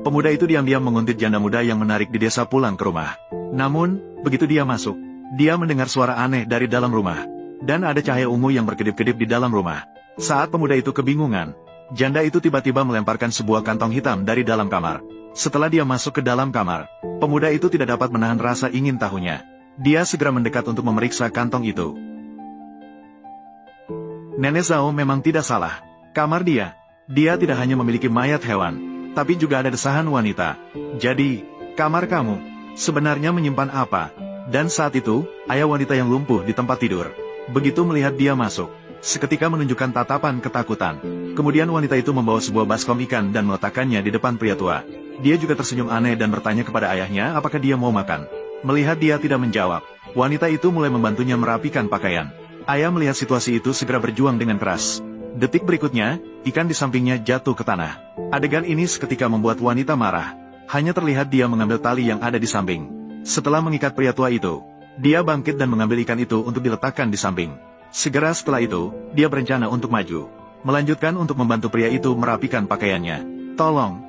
Pemuda itu diam-diam menguntit janda muda yang menarik di desa pulang ke rumah. Namun, begitu dia masuk, dia mendengar suara aneh dari dalam rumah. Dan ada cahaya ungu yang berkedip-kedip di dalam rumah. Saat pemuda itu kebingungan, janda itu tiba-tiba melemparkan sebuah kantong hitam dari dalam kamar. Setelah dia masuk ke dalam kamar, pemuda itu tidak dapat menahan rasa ingin tahunya. Dia segera mendekat untuk memeriksa kantong itu. Nenek Zhao memang tidak salah. Kamar dia tidak hanya memiliki mayat hewan, tapi juga ada desahan wanita. Jadi, kamar kamu sebenarnya menyimpan apa? Dan saat itu, ayah wanita yang lumpuh di tempat tidur. Begitu melihat dia masuk, seketika menunjukkan tatapan ketakutan. Kemudian wanita itu membawa sebuah baskom ikan dan meletakkannya di depan pria tua. Dia juga tersenyum aneh dan bertanya kepada ayahnya apakah dia mau makan. Melihat dia tidak menjawab, wanita itu mulai membantunya merapikan pakaian. Ayah melihat situasi itu segera berjuang dengan keras. Detik berikutnya, ikan di sampingnya jatuh ke tanah. Adegan ini seketika membuat wanita marah. Hanya terlihat dia mengambil tali yang ada di samping. Setelah mengikat pria tua itu, dia bangkit dan mengambil ikan itu untuk diletakkan di samping. Segera setelah itu, dia berencana untuk maju. Melanjutkan untuk membantu pria itu merapikan pakaiannya. Tolong.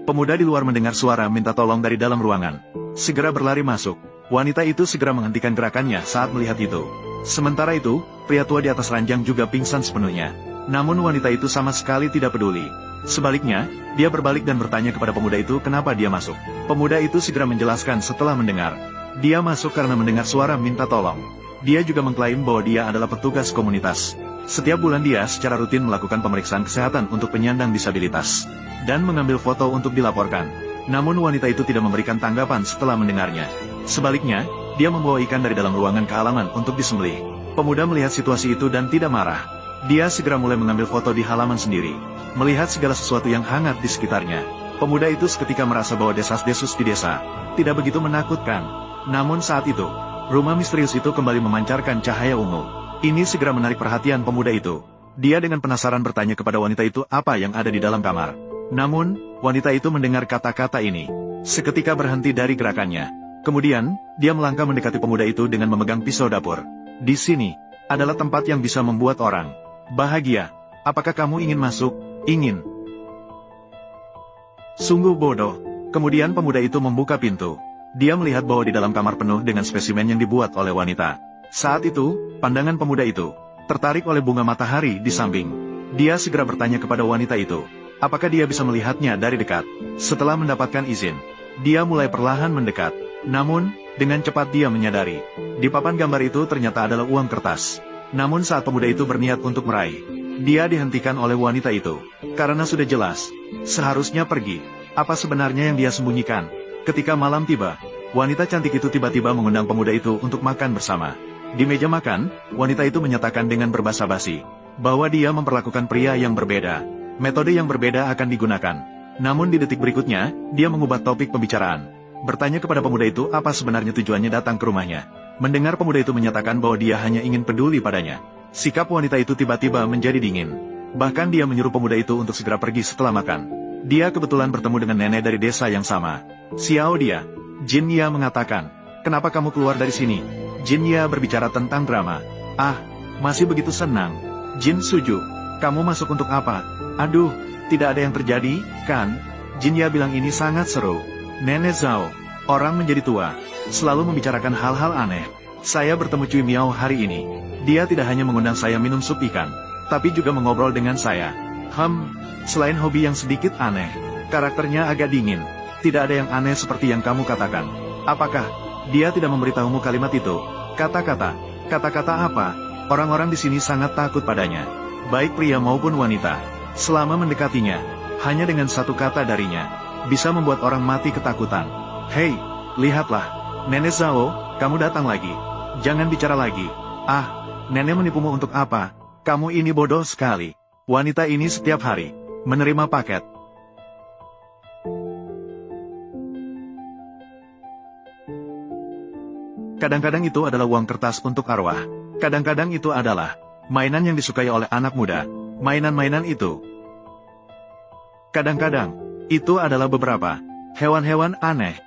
Pemuda di luar mendengar suara minta tolong dari dalam ruangan. Segera berlari masuk. Wanita itu segera menghentikan gerakannya saat melihat itu. Sementara itu, pria tua di atas ranjang juga pingsan sepenuhnya. Namun wanita itu sama sekali tidak peduli. Sebaliknya, dia berbalik dan bertanya kepada pemuda itu kenapa dia masuk. Pemuda itu segera menjelaskan setelah mendengar. Dia masuk karena mendengar suara minta tolong. Dia juga mengklaim bahwa dia adalah petugas komunitas. Setiap bulan dia secara rutin melakukan pemeriksaan kesehatan untuk penyandang disabilitas. Dan mengambil foto untuk dilaporkan. Namun wanita itu tidak memberikan tanggapan setelah mendengarnya. Sebaliknya, dia membawa ikan dari dalam ruangan ke halaman untuk disembelih. Pemuda melihat situasi itu dan tidak marah. Dia segera mulai mengambil foto di halaman sendiri. Melihat segala sesuatu yang hangat di sekitarnya, pemuda itu seketika merasa bahwa desas-desus di desa tidak begitu menakutkan. Namun saat itu, rumah misterius itu kembali memancarkan cahaya ungu. Ini segera menarik perhatian pemuda itu. Dia dengan penasaran bertanya kepada wanita itu apa yang ada di dalam kamar. Namun, wanita itu mendengar kata-kata ini. Seketika berhenti dari gerakannya. Kemudian, dia melangkah mendekati pemuda itu dengan memegang pisau dapur. Di sini adalah tempat yang bisa membuat orang bahagia. Apakah kamu ingin masuk? Ingin. Sungguh bodoh. Kemudian pemuda itu membuka pintu. Dia melihat bahwa di dalam kamar penuh dengan spesimen yang dibuat oleh wanita. Saat itu, pandangan pemuda itu tertarik oleh bunga matahari di samping. Dia segera bertanya kepada wanita itu, apakah dia bisa melihatnya dari dekat. Setelah mendapatkan izin, dia mulai perlahan mendekat. Namun, dengan cepat dia menyadari, di papan gambar itu ternyata adalah uang kertas. Namun saat pemuda itu berniat untuk meraih, dia dihentikan oleh wanita itu. Karena sudah jelas, seharusnya pergi. Apa sebenarnya yang dia sembunyikan? Ketika malam tiba, wanita cantik itu tiba-tiba mengundang pemuda itu untuk makan bersama. Di meja makan, wanita itu menyatakan dengan berbasa-basi, bahwa dia memperlakukan pria yang berbeda. Metode yang berbeda akan digunakan. Namun di detik berikutnya, dia mengubah topik pembicaraan. Bertanya kepada pemuda itu apa sebenarnya tujuannya datang ke rumahnya. Mendengar pemuda itu menyatakan bahwa dia hanya ingin peduli padanya, sikap wanita itu tiba-tiba menjadi dingin. Bahkan dia menyuruh pemuda itu untuk segera pergi setelah makan. Dia kebetulan bertemu dengan nenek dari desa yang sama. Xiao dia. Jin Ya mengatakan, kenapa kamu keluar dari sini? Jin Ya berbicara tentang drama. Ah, masih begitu senang. Jin Suju, kamu masuk untuk apa? Aduh, tidak ada yang terjadi, kan? Jin Ya bilang ini sangat seru. Nenek Zhao, orang menjadi tua, selalu membicarakan hal-hal aneh. Saya bertemu Cui Miao hari ini. Dia tidak hanya mengundang saya minum sup ikan, tapi juga mengobrol dengan saya. Selain hobi yang sedikit aneh, karakternya agak dingin. Tidak ada yang aneh seperti yang kamu katakan. Apakah dia tidak memberitahumu kalimat itu? Kata-kata apa? Orang-orang di sini sangat takut padanya. Baik pria maupun wanita. Selama mendekatinya, hanya dengan satu kata darinya bisa membuat orang mati ketakutan. Hei, lihatlah. Nenek Zhao, kamu datang lagi. Jangan bicara lagi. Ah, nenek menipumu untuk apa? Kamu ini bodoh sekali. Wanita ini setiap hari menerima paket. Kadang-kadang itu adalah uang kertas untuk arwah. Kadang-kadang itu adalah mainan yang disukai oleh anak muda. Mainan-mainan itu. Kadang-kadang itu adalah beberapa hewan-hewan aneh.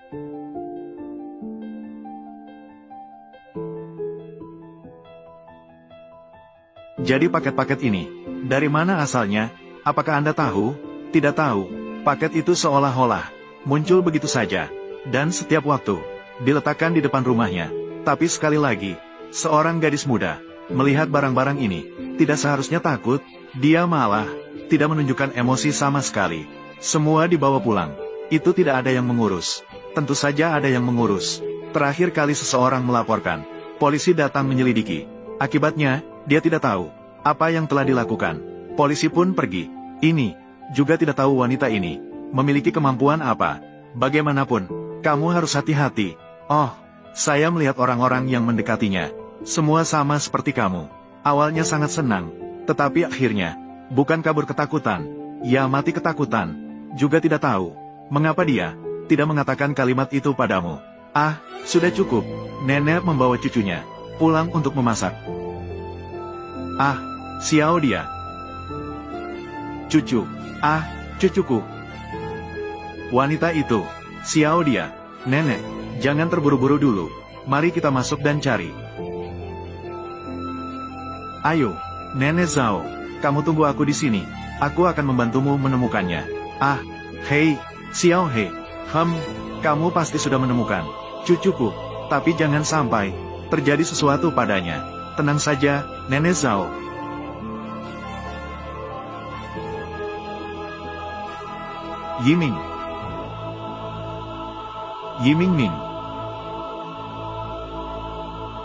Jadi paket-paket ini, dari mana asalnya? Apakah Anda tahu? Tidak tahu. Paket itu seolah-olah muncul begitu saja, dan setiap waktu diletakkan di depan rumahnya. Tapi sekali lagi, seorang gadis muda melihat barang-barang ini tidak seharusnya takut, dia malah tidak menunjukkan emosi sama sekali. Semua dibawa pulang. Itu tidak ada yang mengurus. Tentu saja ada yang mengurus. Terakhir kali seseorang melaporkan. Polisi datang menyelidiki. Akibatnya, dia tidak tahu apa yang telah dilakukan. Polisi pun pergi. Ini juga tidak tahu wanita ini memiliki kemampuan apa. Bagaimanapun, kamu harus hati-hati. Oh, saya melihat orang-orang yang mendekatinya. Semua sama seperti kamu. Awalnya sangat senang, tetapi akhirnya bukan kabur ketakutan, ya mati ketakutan. Juga tidak tahu mengapa dia tidak mengatakan kalimat itu padamu. Ah, sudah cukup. Nenek membawa cucunya pulang untuk memasak. Ah, Xiao dia. Cucu. Ah, cucuku. Wanita itu, Xiao dia. Nenek, jangan terburu-buru dulu. Mari kita masuk dan cari. Ayo, Nenek Zhao, kamu tunggu aku di sini. Aku akan membantumu menemukannya. Ah, hei, Xiao He. Kamu pasti sudah menemukan cucuku. Tapi jangan sampai terjadi sesuatu padanya. Tenang saja, Nenek Zhao. Yiming. Yiming Ming.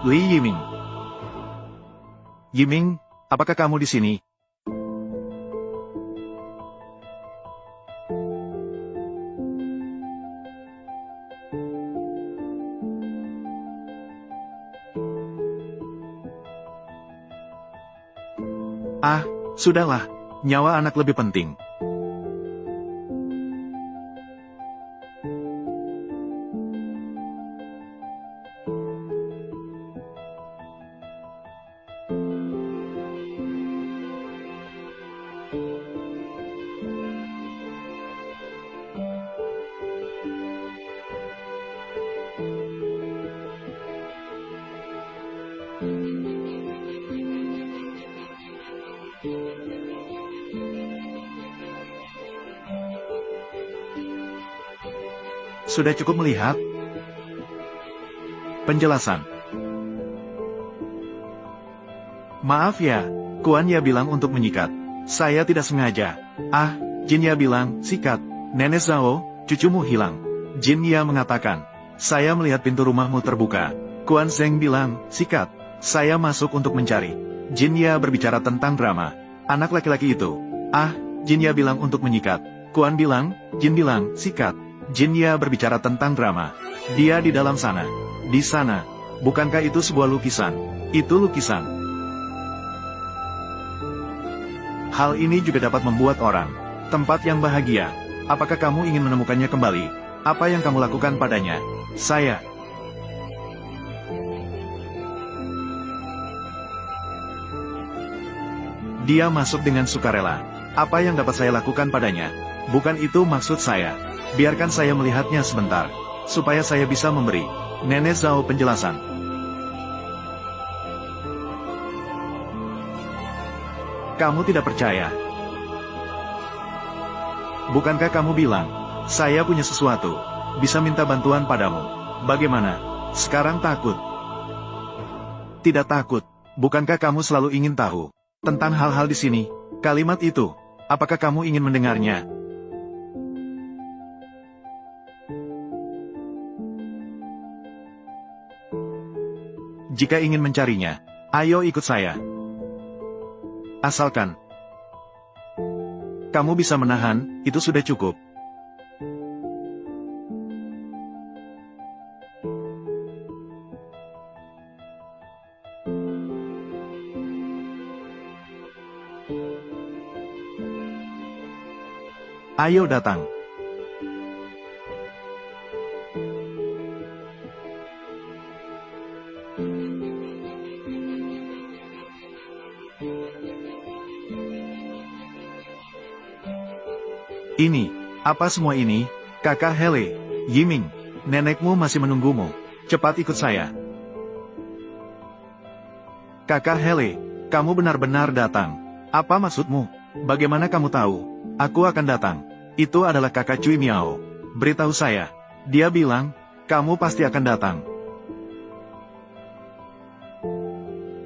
Li Yiming. Yiming, apakah kamu di sini? Ah, sudahlah, nyawa anak lebih penting. Sudah cukup melihat? Penjelasan. Maaf ya, Kuan Ya bilang untuk menyikat. Saya tidak sengaja. Ah, Jin Ya bilang, sikat. Nenek Zhao, cucumu hilang. Jin Ya mengatakan, saya melihat pintu rumahmu terbuka. Kuan Zheng bilang, sikat. Saya masuk untuk mencari. Jin Ya berbicara tentang drama. Anak laki-laki itu. Ah, Jin Ya bilang untuk menyikat. Kuan bilang, Jin bilang, sikat. Jin Ya berbicara tentang drama. Dia di dalam sana. Di sana. Bukankah itu sebuah lukisan? Itu lukisan. Hal ini juga dapat membuat orang tempat yang bahagia. Apakah kamu ingin menemukannya kembali? Apa yang kamu lakukan padanya? Saya. Dia masuk dengan sukarela. Apa yang dapat saya lakukan padanya? Bukan itu maksud saya. Biarkan saya melihatnya sebentar, supaya saya bisa memberi Nenek Zhao penjelasan. Kamu tidak percaya? Bukankah kamu bilang, saya punya sesuatu, bisa minta bantuan padamu. Bagaimana? Sekarang takut? Tidak takut. Bukankah kamu selalu ingin tahu tentang hal-hal di sini? Kalimat itu, apakah kamu ingin mendengarnya? Jika ingin mencarinya, ayo ikut saya. Asalkan kamu bisa menahan, itu sudah cukup. Ayo datang. Ini, apa semua ini? Kakak Hele, Yiming, nenekmu masih menunggumu. Cepat ikut saya. Kakak Hele, kamu benar-benar datang. Apa maksudmu? Bagaimana kamu tahu? Aku akan datang. Itu adalah kakak Cui Miao. Beritahu saya. Dia bilang, kamu pasti akan datang.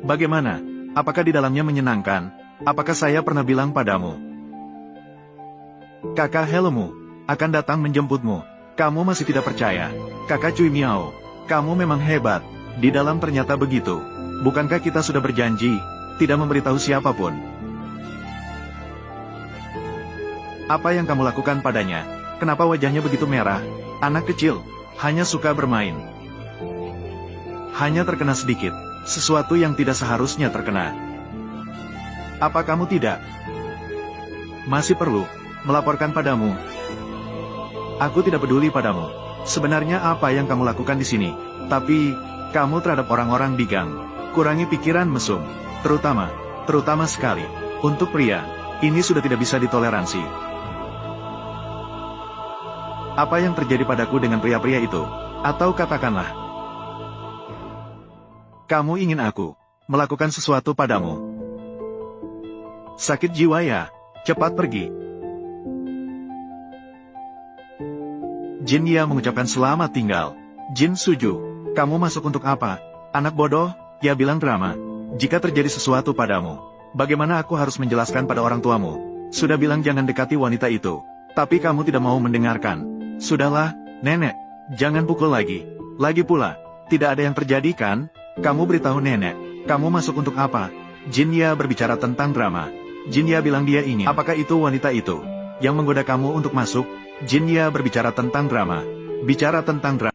Bagaimana? Apakah di dalamnya menyenangkan? Apakah saya pernah bilang padamu? Kakak Helemu akan datang menjemputmu. Kamu masih tidak percaya? Kakak Cui Miao, kamu memang hebat. Di dalam ternyata begitu. Bukankah kita sudah berjanji, tidak memberitahu siapapun? Apa yang kamu lakukan padanya? Kenapa wajahnya begitu merah? Anak kecil, hanya suka bermain. Hanya terkena sedikit, sesuatu yang tidak seharusnya terkena. Apa kamu tidak masih perlu melaporkan padamu? Aku tidak peduli padamu. Sebenarnya apa yang kamu lakukan di sini? Tapi, kamu terhadap orang-orang di gang. Kurangi pikiran mesum. Terutama sekali. Untuk pria, ini sudah tidak bisa ditoleransi. Apa yang terjadi padaku dengan pria-pria itu? Atau katakanlah, kamu ingin aku melakukan sesuatu padamu? Sakit jiwa ya? Cepat pergi. Jin Ya mengucapkan selamat tinggal. Jin Suju, kamu masuk untuk apa? Anak bodoh, ya bilang drama. Jika terjadi sesuatu padamu, bagaimana aku harus menjelaskan pada orang tuamu? Sudah bilang jangan dekati wanita itu. Tapi kamu tidak mau mendengarkan. Sudahlah, nenek, jangan pukul lagi. Lagi pula, tidak ada yang terjadi kan? Kamu beritahu nenek, kamu masuk untuk apa? Jin Ya berbicara tentang drama. Jin Ya bilang dia ingin. Apakah itu wanita itu yang menggoda kamu untuk masuk? Jin Ya berbicara tentang drama. Bicara tentang drama.